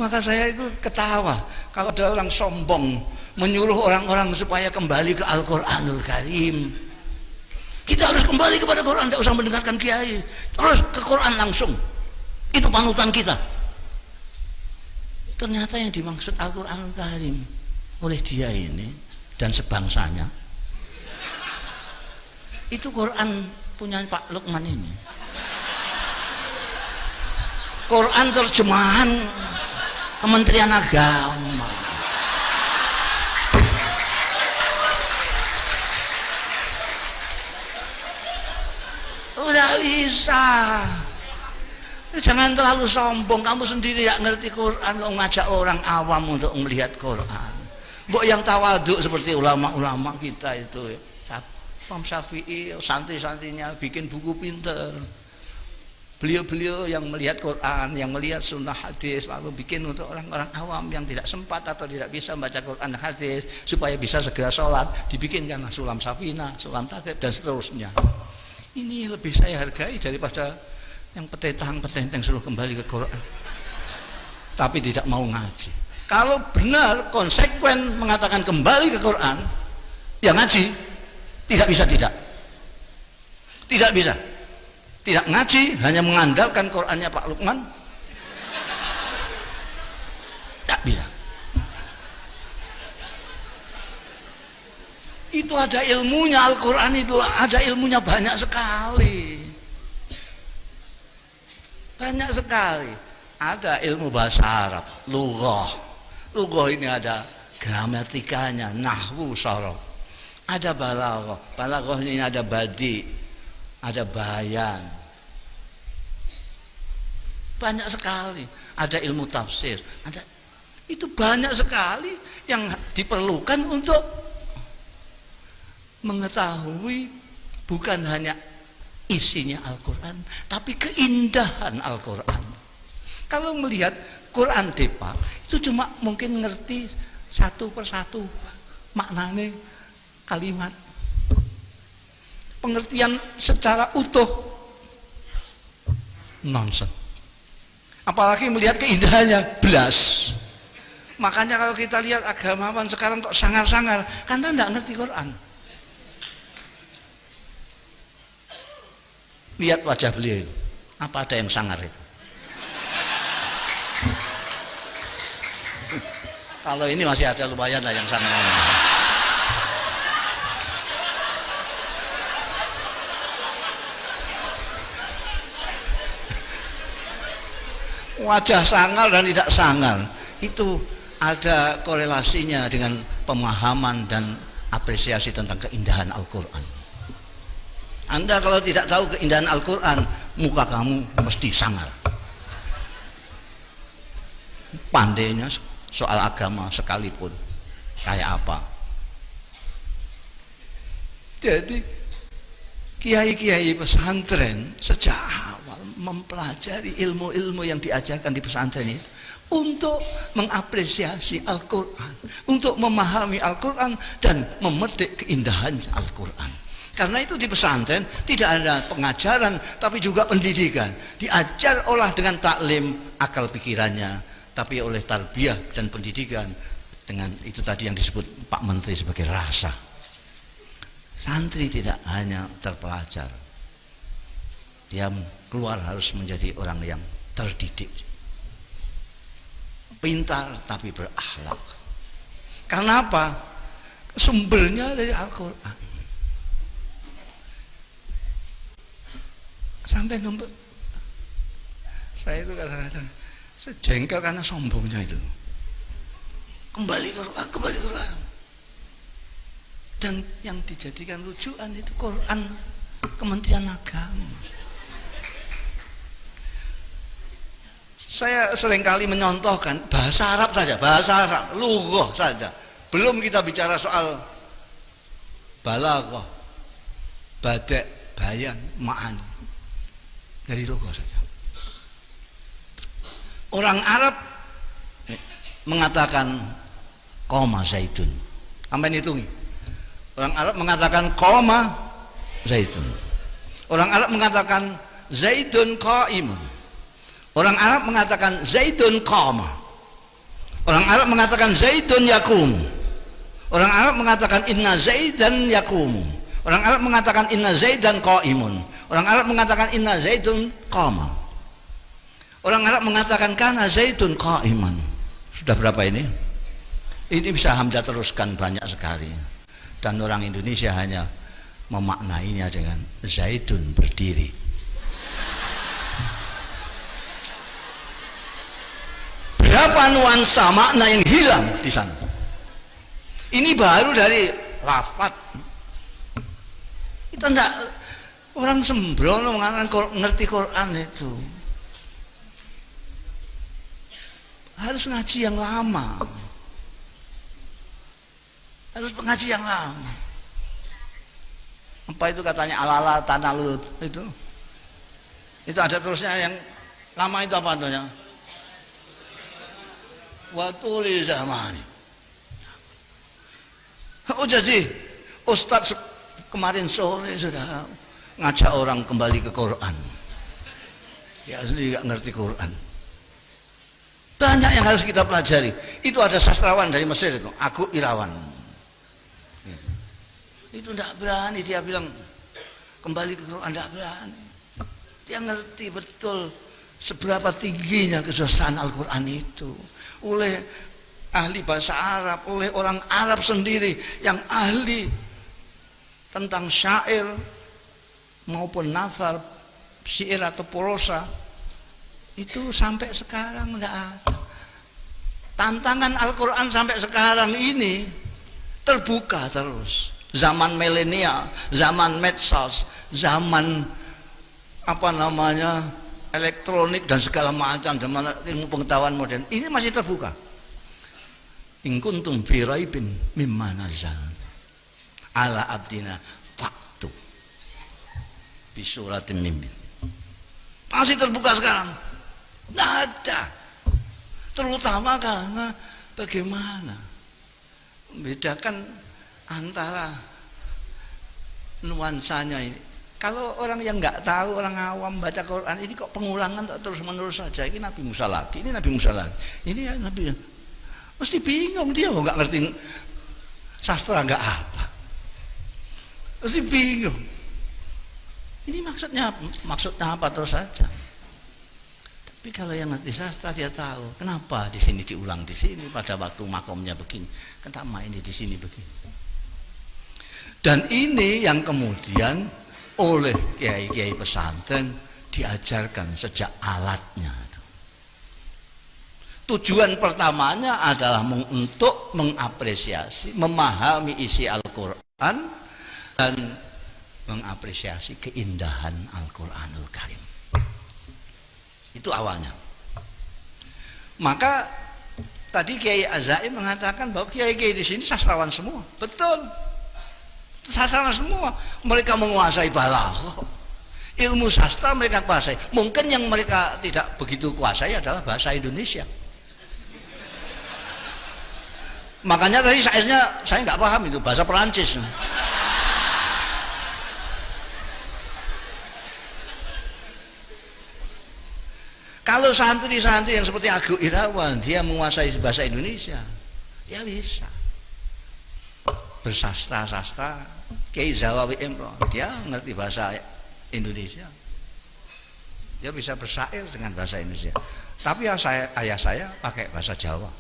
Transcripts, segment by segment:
Maka saya itu ketawa kalau ada orang sombong menyuruh orang-orang supaya kembali ke Al-Quranul Karim. Kita harus kembali kepada Quran, tidak usah mendengarkan kiai, terus ke Quran langsung. Itu panutan kita. Ternyata yang dimaksud Al-Quranul Karim oleh dia ini dan sebangsanya itu Quran punya Pak Lukman ini. Quran terjemahan Kementerian Agama. Udah bisa. Jangan terlalu sombong. Kamu sendiri ya ngerti Quran, kok ngajak orang awam untuk melihat Quran. Mbok yang tawaduk seperti ulama-ulama kita itu, Imam Syafi'i, santri-santrinya bikin buku pinter. Beliau-beliau yang melihat Quran, yang melihat sunnah hadis, lalu bikin untuk orang-orang awam yang tidak sempat atau tidak bisa membaca Quran dan hadis supaya bisa segera sholat, dibikinkanlah sulam safina, sulam taqib dan seterusnya. Ini lebih saya hargai daripada yang petentang-petentang suruh kembali ke Quran tapi tidak mau ngaji. Kalau benar konsekuen mengatakan kembali ke Quran, ya ngaji. Tidak bisa tidak ngaji, hanya mengandalkan Qurannya Pak Lukman, tidak bisa. Itu ada ilmunya. Al-Quran itu ada ilmunya banyak sekali, banyak sekali. Ada ilmu bahasa Arab, lughah ini ada gramatikanya, nahwu, sorof. Ada balaghah ini ada badi, ada bayan, banyak sekali. Ada ilmu tafsir, ada, itu banyak sekali yang diperlukan untuk mengetahui bukan hanya isinya Al-Quran tapi keindahan Al-Quran. Kalau melihat Quran Depak itu cuma mungkin ngerti satu persatu maknanya kalimat, pengertian secara utuh nonsen, apalagi melihat keindahannya belas. Makanya kalau kita lihat agamawan sekarang kok sangar-sangar karena tidak ngerti Quran. Lihat wajah beliau itu, apa ada yang sangar itu? Kalau ini masih ada lumayan lah yang sangar. Wajah sangar dan tidak sangar itu ada korelasinya dengan pemahaman dan apresiasi tentang keindahan Al-Quran. Anda kalau tidak tahu keindahan Al-Quran, muka kamu mesti sangar. Pandainya soal agama sekalipun kayak apa. Jadi kiai-kiai pesantren sejak awal mempelajari ilmu-ilmu yang diajarkan di pesantren ini untuk mengapresiasi Al-Quran, untuk memahami Al-Quran dan memetik keindahan Al-Quran. Karena itu di pesantren tidak ada pengajaran tapi juga pendidikan. Diajar olah dengan taklim akal pikirannya, tapi oleh tarbiyah dan pendidikan dengan itu tadi yang disebut Pak Menteri sebagai rasa. Santri tidak hanya terpelajar, dia keluar harus menjadi orang yang terdidik, pintar tapi berakhlak. Karena apa? Sumbernya dari Al-Quran. Sampai numpuk saya itu kadang-kadang sejengkel karena sombongnya itu. Kembali ke Quran. Dan yang dijadikan rujukan itu Quran Kementerian Agama. Saya seringkali menyontohkan bahasa Arab saja, bahasa Arab, lughah saja. Belum kita bicara soal balaghah, bada', bayan, ma'ani. Dari lughah saja. Orang Arab mengatakan qoma zaidun. Sampai hitungi. Orang Arab mengatakan qoma zaidun. Orang Arab mengatakan zaidun qaimun. Orang Arab mengatakan zaidun qama. Orang Arab mengatakan Zaidun yakum. Orang Arab mengatakan inna Zaidan yakum. Orang Arab mengatakan inna Zaidan qaimun. Orang Arab mengatakan inna Zaidun qama. Orang Arab mengatakan kana Zaidun qaiman. Sudah berapa ini? Ini bisa Hamzah teruskan banyak sekali. Dan orang Indonesia hanya memaknainya dengan Zaidun berdiri. Berapa nuansa makna yang hilang di sana. Ini baru dari lafaz. Itu enggak, orang sembrono mengatakan ngerti Quran itu harus ngaji yang lama, harus ngaji yang lama. Apa itu katanya alala tanalul itu ada terusnya yang lama itu apa artinya? Watuli zamani. Oh jadi Ustadz kemarin sore sudah ngajak orang kembali ke Quran. Ya asli nggak ngerti Quran. Banyak yang harus kita pelajari. Itu ada sastrawan dari Mesir itu, Aku Irawan. Itu tidak berani dia bilang kembali ke Quran, tidak berani. Dia ngerti betul seberapa tingginya kesusahan Al-Quran itu oleh ahli bahasa Arab, oleh orang Arab sendiri yang ahli tentang syair maupun nazar, syair atau prosa. Itu sampai sekarang tidak ada. Tantangan Al-Quran sampai sekarang ini terbuka terus. Zaman milenial, zaman medsos, zaman apa namanya elektronik dan segala macam, zaman ilmu pengetahuan modern, ini masih terbuka. In kuntum fi raibin mimma nazal ala abdina faktu bi suratin min. Masih terbuka sekarang. Tidak ada. Terutama karena bagaimana membedakan antara nuansanya ini. Kalau orang yang nggak tahu, orang awam baca Quran ini kok pengulangan terus menerus saja. Ini Nabi Musa lagi, ini Nabi Musa lagi, ini ya Nabi. Mesti bingung dia nggak ngerti sastra nggak apa. Mesti bingung. Ini maksudnya apa terus saja. Tapi kalau yang ngerti sastra dia tahu kenapa di sini diulang di sini pada waktu makomnya begini, kenapa ini di sini begini. Dan ini yang kemudian oleh kiai-kiai pesantren diajarkan sejak alatnya. Tujuan pertamanya adalah untuk mengapresiasi, memahami isi Al-Quran dan mengapresiasi keindahan Al-Quranul Karim. Itu awalnya. Maka tadi Kiai Azaim mengatakan bahwa kiai-kiai di sini sastrawan semua. Betul. Sastrawan semua. Mereka menguasai balaghah. Ilmu sastra mereka kuasai. Mungkin yang mereka tidak begitu kuasai adalah bahasa Indonesia. Makanya tadi syairnya saya nggak paham itu bahasa Perancis. Kalau santri-santri yang seperti Aku Irawan dia menguasai bahasa Indonesia, ya bisa bersastra-sastra. Kiai Zawawi Imron dia ngerti bahasa Indonesia, dia bisa bersyair dengan bahasa Indonesia. Tapi ayah saya pakai bahasa Jawa,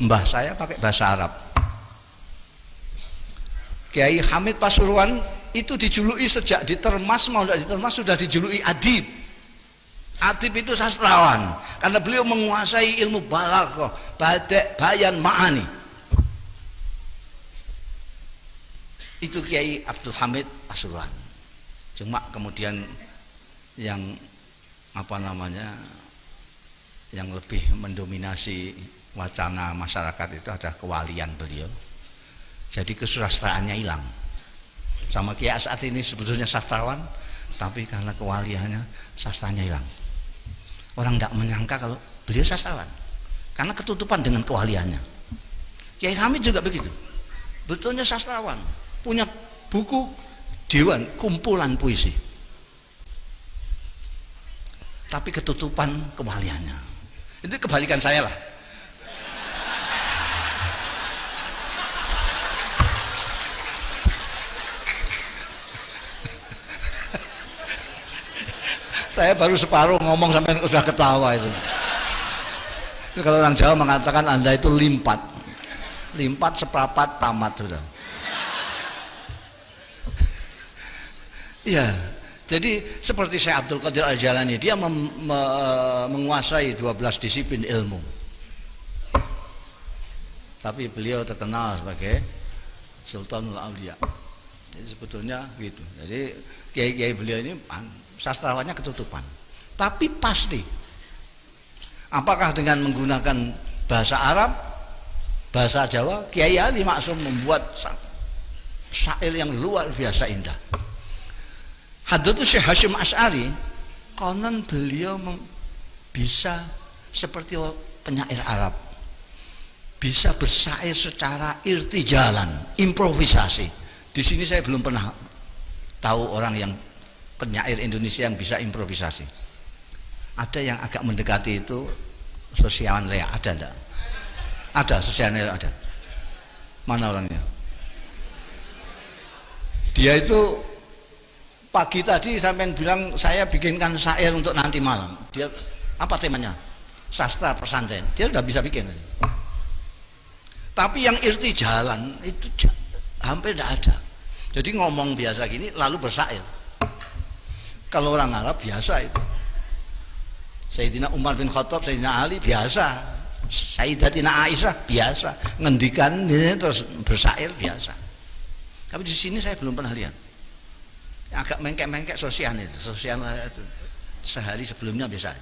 mbah saya pakai bahasa Arab. Kiai Hamid Pasuruan itu dijuluki sejak ditermas, mau tidak ditermas sudah dijuluki adib. Adib itu sastrawan karena beliau menguasai ilmu balaghah, badi', bayan, ma'ani. Itu Kiai Abdul Hamid Pasuruan. Cuma kemudian yang apa namanya yang lebih mendominasi wacana masyarakat itu ada kewalian beliau. Jadi kesusastraannya hilang. Sama Kiai As'ad ini sebetulnya sastrawan, tapi karena kewaliannya sastranya hilang. Orang tidak menyangka kalau beliau sastrawan karena ketutupan dengan kewaliannya. Kiai Hamid juga begitu, betulnya sastrawan, punya buku dewan kumpulan puisi, tapi ketutupan kewaliannya. Itu kebalikan saya lah. Saya baru separuh ngomong sampai sudah ketawa itu. Kalau orang Jawa mengatakan Anda itu limpat. Limpat seprapat tamat sudah. Iya. Jadi seperti Syekh Abdul Qadir Al-Jalani, dia menguasai 12 disiplin ilmu. Tapi beliau terkenal sebagai Sultanul Aulia. Jadi sebetulnya gitu. Jadi kiai-kiai beliau ini sastrawannya ketutupan. Tapi pasti, apakah dengan menggunakan bahasa Arab, bahasa Jawa, Kiai Ali Maksum membuat syair yang luar biasa indah. Hadratus Syekh Hasyim Asy'ari, konon beliau bisa seperti penyair Arab, bisa bersair secara irtijalan, improvisasi. Di sini saya belum pernah tahu orang yang penyair Indonesia yang bisa improvisasi. Ada yang agak mendekati itu, Sosiawan Lea, ada enggak? Ada, Sosiawan Lea ada. Mana orangnya? Dia itu pagi tadi sampai bilang saya bikinkan syair untuk nanti malam. Dia apa temanya? Sastra pesantren. Dia udah bisa bikin. Tapi yang irtijalan itu hampir tidak ada. Jadi ngomong biasa gini lalu bersair. Kalau orang Arab biasa itu. Sayyidina Umar bin Khattab, Sayyidina Ali biasa. Sayyidatina Aisyah biasa. Ngendikan terus bersair biasa. Tapi di sini saya belum pernah lihat. Agak mengkek-mengkek sosial itu. Sosial itu. Sehari sebelumnya biasa.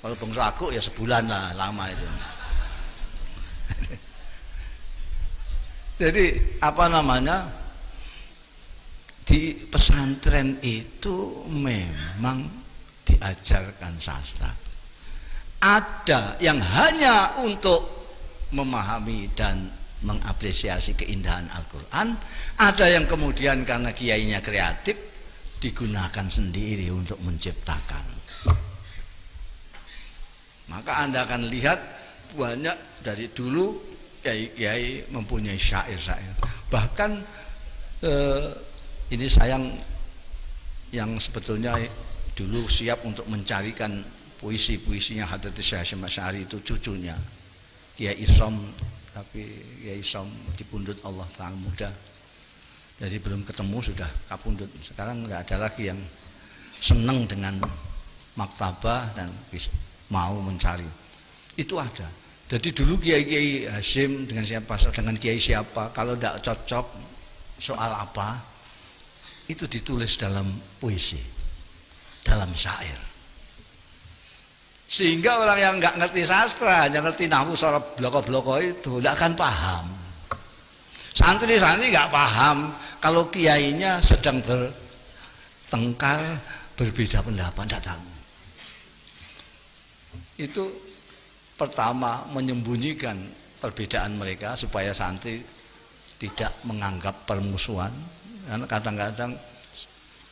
Kalau bangsa aku ya sebulan lah lama itu. Jadi apa namanya, di pesantren itu memang diajarkan sastra. Ada yang hanya untuk memahami dan mengapresiasi keindahan Al-Quran, ada yang kemudian karena kiainya kreatif digunakan sendiri untuk menciptakan. Maka Anda akan lihat banyak dari dulu kiai mempunyai syair-syair. Bahkan ini sayang yang sebetulnya dulu siap untuk mencarikan puisi-puisinya Hadratus Syekh Hasyim Asy'ari itu cucunya Kiai Isom, tapi Kiai Isom dipundhut Allah Ta'ala muda. Jadi belum ketemu sudah kapundhut. Sekarang nggak ada lagi yang senang dengan maktabah dan mau mencari. Itu ada. Jadi dulu Kiai Hasyim dengan siapa, dengan Kiai siapa, kalau tidak cocok soal apa, itu ditulis dalam puisi, dalam syair. Sehingga orang yang nggak ngerti sastra, hanya ngerti nahwu sorab bloko-bloko itu, tidak akan paham. Santri-santri nggak paham kalau kiainya sedang bertengkar, berbeda pendapat, tidak tahu. Itu pertama menyembunyikan perbedaan mereka supaya santri tidak menganggap permusuhan. Karena kadang-kadang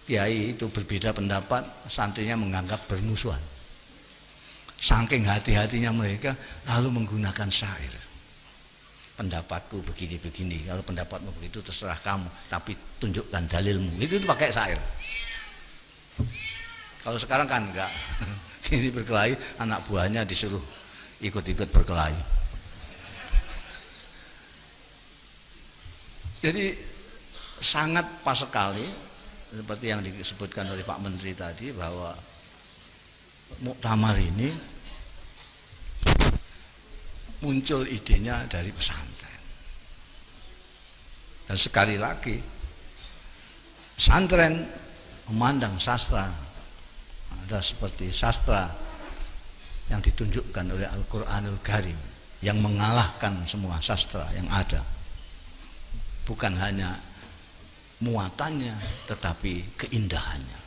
kiai itu berbeda pendapat, santrinya menganggap bermusuhan. Saking hati-hatinya mereka lalu menggunakan syair. Pendapatku begini-begini, kalau pendapatmu begitu terserah kamu, tapi tunjukkan dalilmu. Itu pakai syair. Kalau sekarang kan enggak. Ini berkelahi, anak buahnya disuruh ikut-ikut berkelahi. Jadi sangat pas sekali seperti yang disebutkan oleh Pak Menteri tadi, bahwa muktamar ini muncul idenya dari pesantren. Dan sekali lagi pesantren memandang sastra ada seperti sastra yang ditunjukkan oleh Al-Quranul Karim yang mengalahkan semua sastra yang ada. Bukan hanya muatannya tetapi keindahannya.